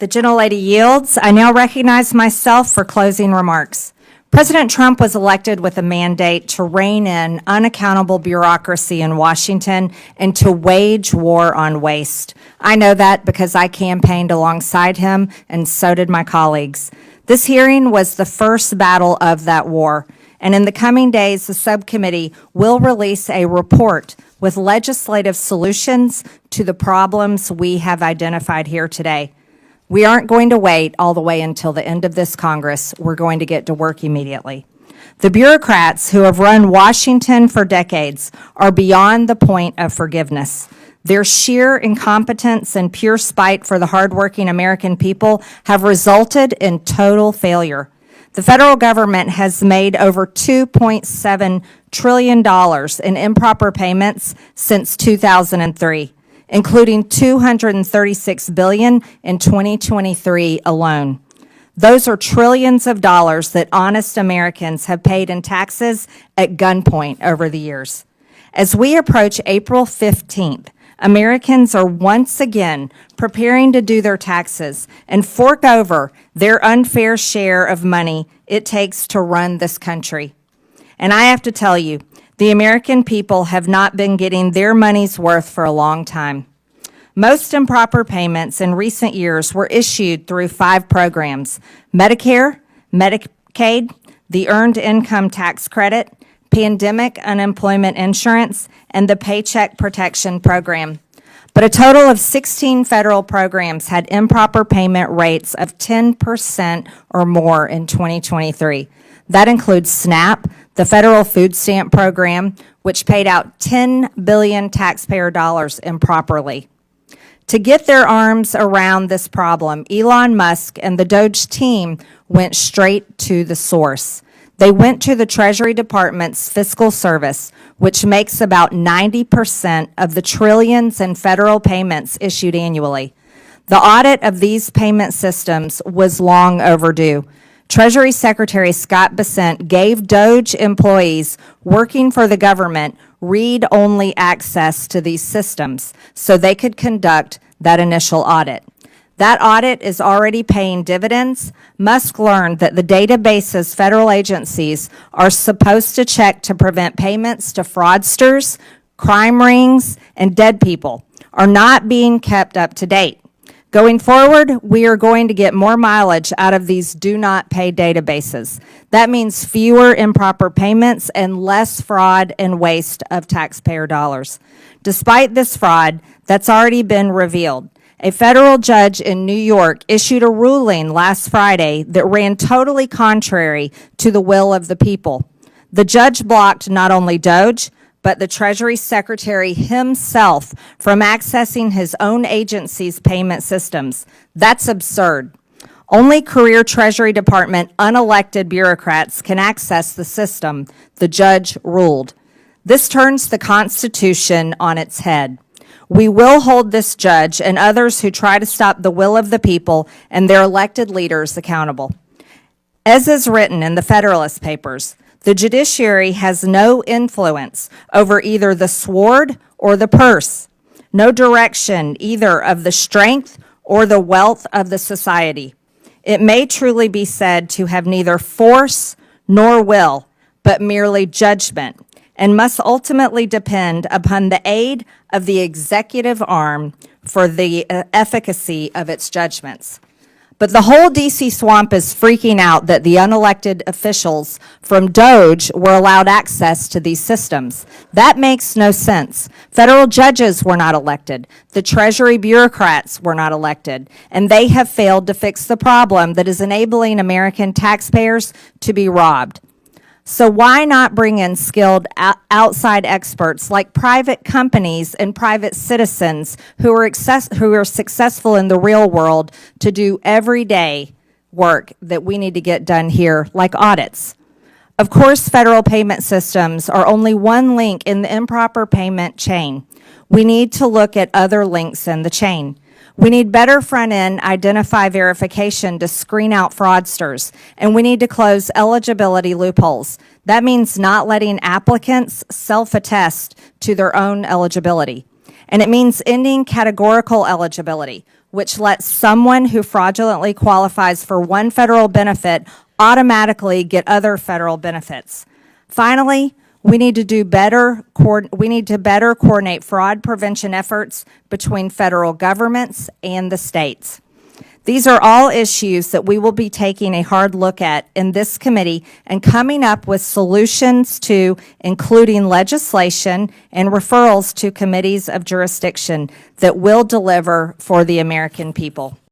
The gentlelady yields. I now recognize myself for closing remarks. President Trump was elected with a mandate to rein in unaccountable bureaucracy in Washington and to wage war on waste. I know that because I campaigned alongside him, and so did my colleagues. This hearing was the first battle of that war, and in the coming days, the subcommittee will release a report with legislative solutions to the problems we have identified here today. We aren't going to wait all the way until the end of this Congress. We're going to get to work immediately. The bureaucrats who have run Washington for decades are beyond the point of forgiveness. Their sheer incompetence and pure spite for the hardworking American people have resulted in total failure. The federal government has made over $2.7 trillion in improper payments since 2003. Including $236 billion in 2023 alone. Those are trillions of dollars that honest Americans have paid in taxes at gunpoint over the years. As we approach April 15th, Americans are once again preparing to do their taxes and fork over their unfair share of money it takes to run this country. And I have to tell you, the American people have not been getting their money's worth for a long time. Most improper payments in recent years were issued through 5 programs: Medicare, Medicaid, the Earned Income Tax Credit, Pandemic Unemployment Insurance, and the Paycheck Protection Program. But a total of 16 federal programs had improper payment rates of 10% or more in 2023. That includes SNAP, the federal food stamp program, which paid out $10 billion taxpayer dollars improperly. To get their arms around this problem, Elon Musk and the DOGE team went straight to the source. They went to the Treasury Department's fiscal service, which makes about 90% of the trillions in federal payments issued annually. The audit of these payment systems was long overdue. Treasury Secretary Scott Bessent gave DOGE employees working for the government read-only access to these systems so they could conduct that initial audit. That audit is already paying dividends. Musk learned that the databases federal agencies are supposed to check to prevent payments to fraudsters, crime rings, and dead people are not being kept up to date. Going forward, we are going to get more mileage out of these do not pay databases. That means fewer improper payments and less fraud and waste of taxpayer dollars. Despite this fraud that's already been revealed, a federal judge in New York issued a ruling last Friday that ran totally contrary to the will of the people. The judge blocked not only DOGE, but the Treasury Secretary himself from accessing his own agency's payment systems. That's absurd. Only career Treasury Department unelected bureaucrats can access the system, the judge ruled. This turns the Constitution on its head. We will hold this judge and others who try to stop the will of the people and their elected leaders accountable. As is written in the Federalist Papers, the judiciary has no influence over either the sword or the purse, no direction either of the strength or the wealth of the society. It may truly be said to have neither force nor will, but merely judgment, and must ultimately depend upon the aid of the executive arm for the efficacy of its judgments. But the whole D.C. swamp is freaking out that the unelected officials from DOGE were allowed access to these systems. That makes no sense. Federal judges were not elected. The Treasury bureaucrats were not elected. And they have failed to fix the problem that is enabling American taxpayers to be robbed. So why not bring in skilled outside experts like private companies and private citizens who are successful in the real world to do everyday work that we need to get done here, like audits? Of course, federal payment systems are only one link in the improper payment chain. We need to look at other links in the chain. We need better front-end identify verification to screen out fraudsters, and we need to close eligibility loopholes. That means not letting applicants self-attest to their own eligibility. And it means ending categorical eligibility. which lets someone who fraudulently qualifies for one federal benefit automatically get other federal benefits. Finally, we need to better coordinate fraud prevention efforts between federal governments and the states. These are all issues that we will be taking a hard look at in this committee and coming up with solutions to, including legislation and referrals to committees of jurisdiction that will deliver for the American people.